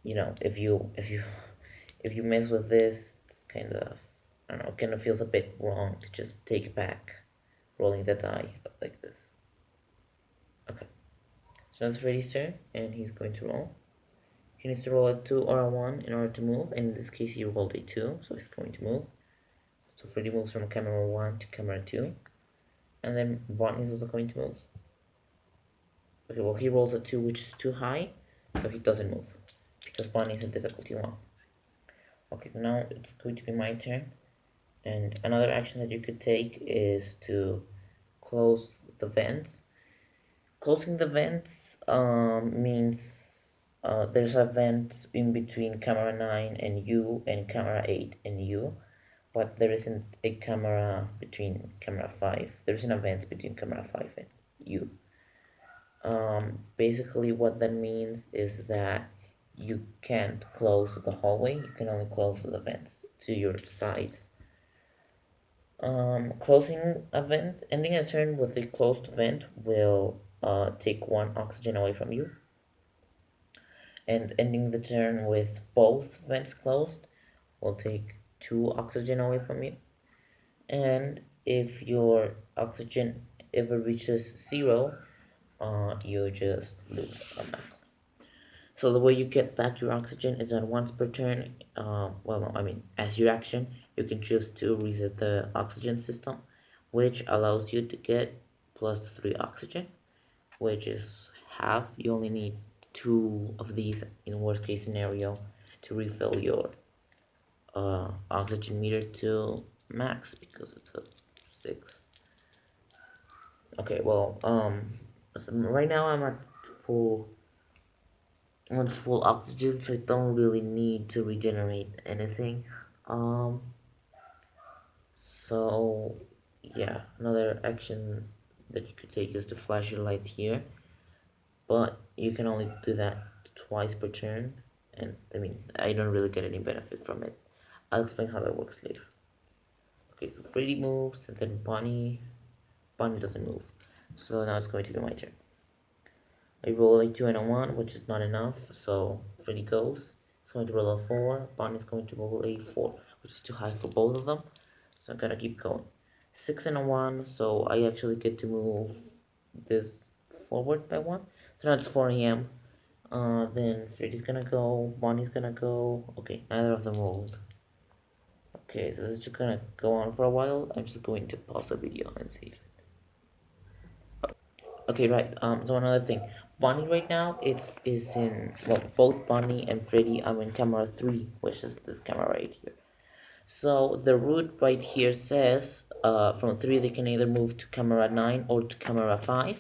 you know, if you mess with this, it's kind of, I don't know, kind of feels a bit wrong to just take back rolling the die like this. Okay, so that's Freddy's turn, and he's going to roll. He needs to roll a 2 or a 1 in order to move, and in this case he rolled a 2, so he's going to move. So Freddy moves from camera 1 to camera 2, and then Bonnie is also going to move. Okay, well he rolls a 2 which is too high, so he doesn't move, because Bonnie is in difficulty 1. Okay, so now it's going to be my turn, and another action that you could take is to close the vents. Closing the vents means there's a vent in between camera 9 and you, and camera 8 and you, but there isn't a camera between camera 5. There isn't a vent between camera 5 and you. Basically what that means is that you can't close the hallway, you can only close the vents to your sides. Closing a vent, ending a turn with a closed vent will take 1 oxygen away from you, and ending the turn with both vents closed will take 2 oxygen away from you. And if your oxygen ever reaches 0, you just lose automatically. So the way you get back your oxygen is that once per turn, well, no, I mean, as your action, you can choose to reset the oxygen system, which allows you to get plus 3 oxygen, which is half. You only need 2 of these in worst case scenario to refill your oxygen meter to max, because it's a 6. Okay, well, so right now full I'm at full oxygen, so I don't really need to regenerate anything. Um, so yeah, another action that you could take is to flash your light here, but you can only do that twice per turn, and I mean, I don't really get any benefit from it. I'll explain how that works later. Okay, so Freddy moves, and then Bonnie doesn't move. So now it's going to be my turn. I roll a 2 and a 1, which is not enough, so Freddy goes. He's going to roll a 4, Bonnie's going to roll a 4, which is too high for both of them, so I'm gonna keep going. 6 and a 1, so I actually get to move this forward by 1. So now it's 4 a.m. Then Freddy's gonna go, Bonnie's gonna go. Okay, neither of them rolled. Okay, so it's just gonna go on for a while. I'm just going to pause the video and see. Okay, right. So another thing, Bonnie right now is in, well, both Bonnie and Freddy are in camera 3, which is this camera right here. So the route right here says from 3 they can either move to camera 9 or to camera 5,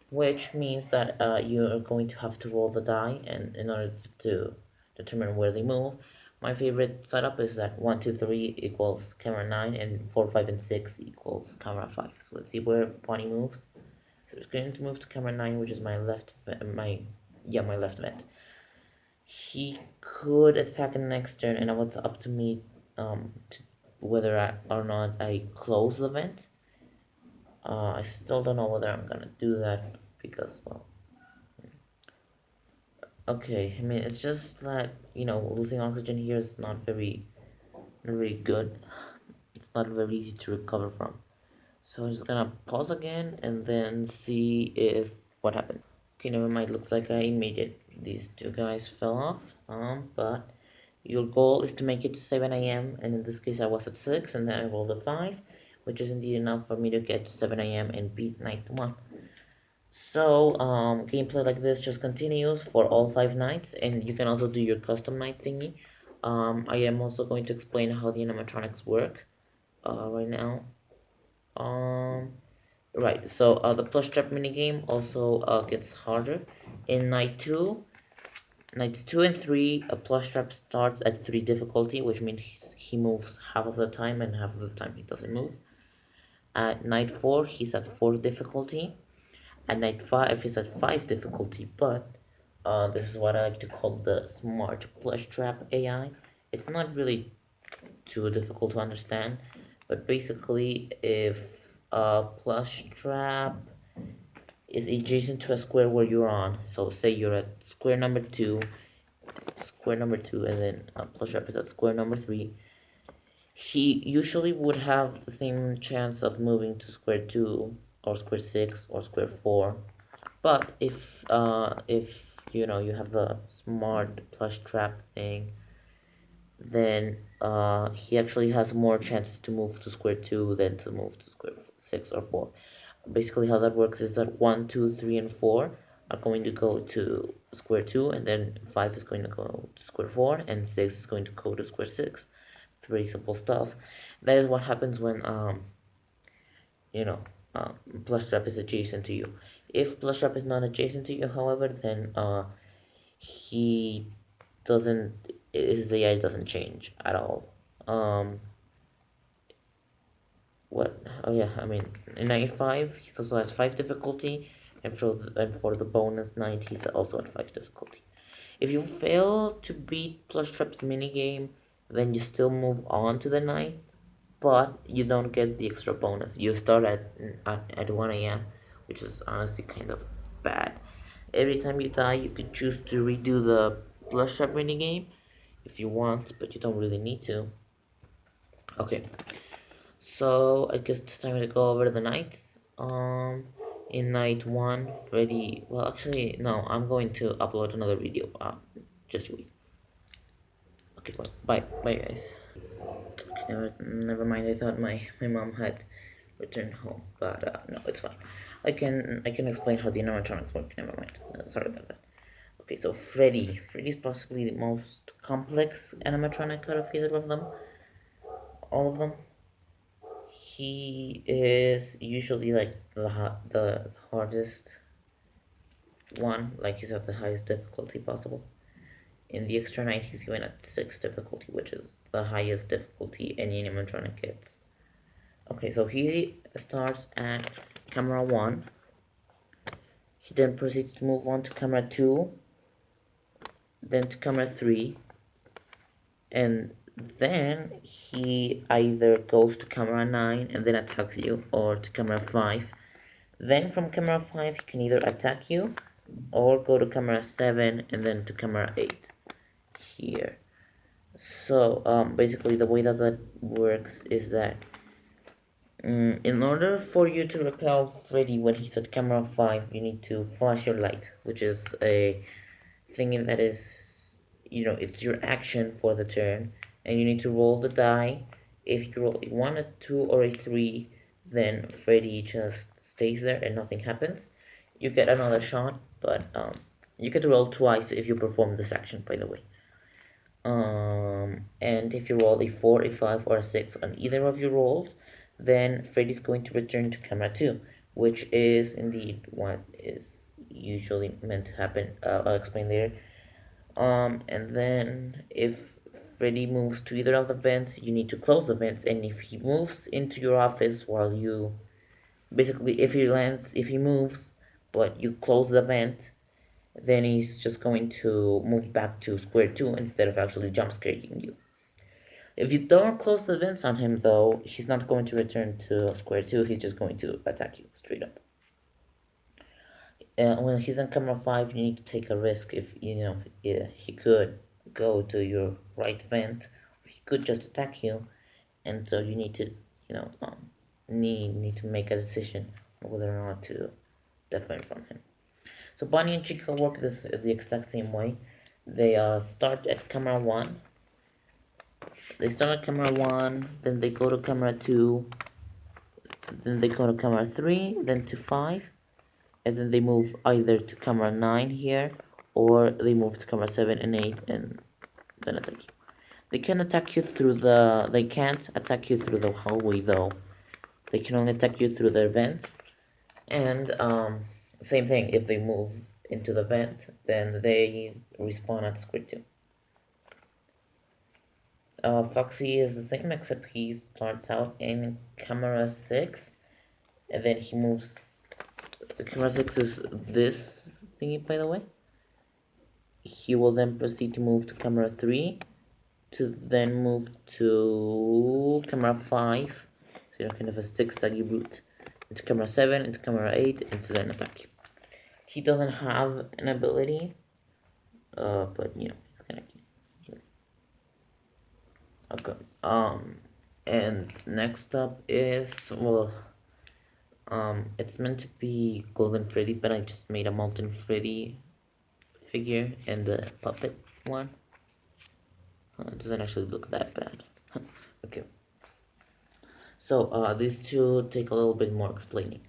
which means that you are going to have to roll the die and in order to determine where they move. My favorite setup is that 1, 2, 3 equals camera 9, and 4, 5, and 6 equals camera 5. So let's see where Bonnie moves. So it's going to move to camera 9, which is my left, my left vent. He could attack in the next turn, and it's up to me whether or not I close the vent. I still don't know whether I'm gonna do that because, well, okay. I mean, it's just that, losing oxygen here is not very good. It's not very easy to recover from. So I'm just gonna pause again and then see if what happened. Okay, never mind. Looks like I made it. These two guys fell off. But your goal is to make it to 7 a.m. and in this case I was at 6 and then I rolled a 5, which is indeed enough for me to get to 7 a.m. and beat night 1. So gameplay like this just continues for all 5 nights, and you can also do your custom night thingy. I am also going to explain how the animatronics work right now. Right, so the plush trap minigame also gets harder. In nights 2 and 3, a plush trap starts at 3 difficulty, which means he moves half of the time and half of the time he doesn't move. At night 4, he's at 4 difficulty. At night 5, he's at 5 difficulty, but this is what I like to call the smart plush trap AI. It's not really too difficult to understand, but basically if a plush trap is adjacent to a square where you're on, so say you're at square number 2, square number 2 and then plus trap is at square number 3, he usually would have the same chance of moving to square 2 or square 6 or square 4. But if you know you have the smart plus trap thing, then he actually has more chances to move to square 2 than to move to square 6 or 4. Basically how that works is that 1, 2, 3, and 4 are going to go to square 2, and then 5 is going to go to square 4, and 6 is going to go to square 6. Pretty simple stuff. That is what happens when you know plus trap is adjacent to you. If plus trap is not adjacent to you, however, then he doesn't his AI doesn't change at all. What? Oh yeah, I mean in 95 he also has 5 difficulty, and for the bonus 9 he's also at 5 difficulty. If you fail to beat plus trap's minigame, then you still move on to the night, but you don't get the extra bonus. You start at 1 a.m., which is honestly kind of bad. Every time you die, you can choose to redo the plus trap minigame if you want, but you don't really need to. Okay, so I guess it's time to go over the nights. In night 1, Freddy. Well, actually, no, I'm going to upload another video. Just wait. Okay, well, bye, guys. Never mind. I thought my mom had returned home, but no, it's fine. I can explain how the animatronics work. Never mind. Sorry about that. Okay, so Freddy's possibly the most complex animatronic out of either of them. All of them. He is usually like the hardest one, like he's at the highest difficulty possible. In the extra night, he's given at 6 difficulty, which is the highest difficulty any animatronic gets. Okay, so he starts at camera 1. He then proceeds to move on to camera 2, then to camera 3, and then he either goes to camera 9 and then attacks you, or to camera 5. Then from camera 5 he can either attack you or go to camera 7 and then to camera 8 here. So basically the way that works is that in order for you to repel Freddy when he's at camera 5, you need to flash your light, which is a thing that is, it's your action for the turn, and you need to roll the die. If you roll a 1, a 2, or a 3, then Freddy just stays there and nothing happens. You get another shot, but you get to roll twice if you perform this action, by the way. And if you roll a 4, a 5, or a 6 on either of your rolls, then Freddy's going to return to camera 2, which is indeed what is usually meant to happen. I'll explain later. And then if Freddy moves to either of the vents, you need to close the vents, and if he moves into your office while you, basically if he moves, but you close the vent, then he's just going to move back to square 2 instead of actually jump scaring you. If you don't close the vents on him, though, he's not going to return to square 2, he's just going to attack you straight up. When he's on camera 5, you need to take a risk. If he could go to your right vent, or he could just attack you, and so you need to need to make a decision on whether or not to defend from him. So Bonnie and Chica work the exact same way. They start at camera 1. They start at camera 1, then they go to camera 2, then they go to camera 3, then to 5, and then they move either to camera 9 here, or they move to camera 7 and 8 and then attack you. They can't attack you through the hallway though. They can only attack you through the vents. And same thing, if they move into the vent, then they respawn at square 2. Foxy is the same, except he starts out in camera 6, and then he moves. Camera 6 is this thingy, by the way. He will then proceed to move to camera 3, to then move to camera 5, so kind of a zigzaggy route, into camera 7, into camera 8, and to then attack you. He doesn't have an ability, but he's kind of cute. Okay. And next up is, well, it's meant to be Golden Freddy, but I just made a Molten Freddy figure and the puppet one. It doesn't actually look that bad. Okay. So these two take a little bit more explaining.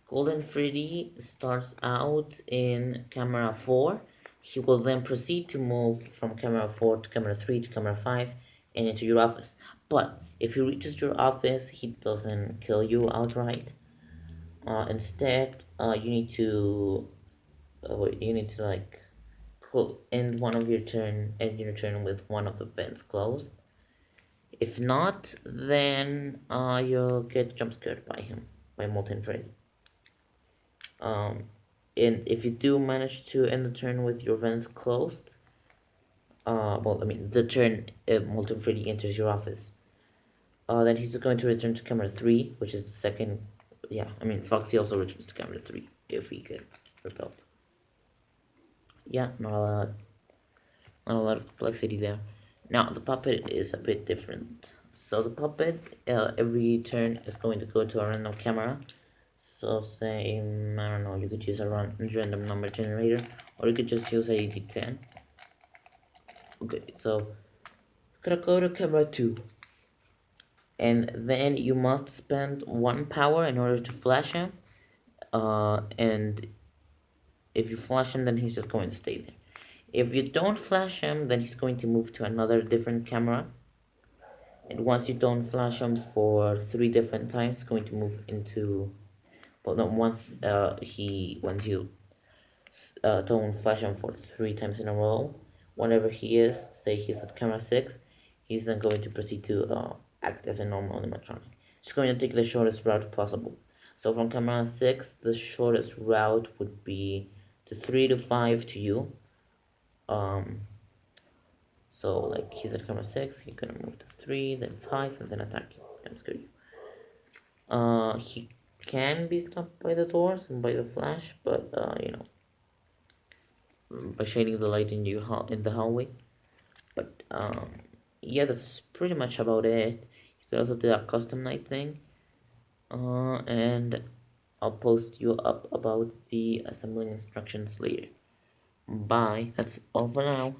Golden Freddy starts out in camera 4. He will then proceed to move from camera 4 to camera 3 to camera 5 and into your office. But if he reaches your office, he doesn't kill you outright. Instead, you need to like end your turn with one of the vents closed. If not, then you'll get jump scared by him, by Molten Freddy. Um, and if you do manage to end the turn with your vents closed, well, I mean, the turn Molten Freddy enters your office, then he's going to return to camera 3, which is the second. Yeah, I mean, Foxy also returns to camera 3 if he gets repelled. Yeah, not a lot of complexity there. Now, the puppet is a bit different. So the puppet, every turn is going to go to a random camera. So say, I don't know, you could use a random number generator, or you could just use a D10. Okay, so gonna go to camera 2, and then you must spend 1 power in order to flash him. And if you flash him, then he's just going to stay there. If you don't flash him, then he's going to move to another different camera. And once you don't flash him for 3 different times, it's going to move into. Well, no, once you don't flash him for 3 times in a row. Whenever he is, say he's at camera 6, he's then going to proceed to act as a normal animatronic. He's going to take the shortest route possible. So from camera 6, the shortest route would be to 3 to 5 to you. So like he's at camera 6, he's gonna move to 3, then 5, and then attack you. And scare you. He can be stopped by the doors and by the flash, but by shining the light in the hallway. But yeah, that's pretty much about it. You can also do a custom night thing, and I'll post you up about the assembling instructions later. Bye. That's all for now.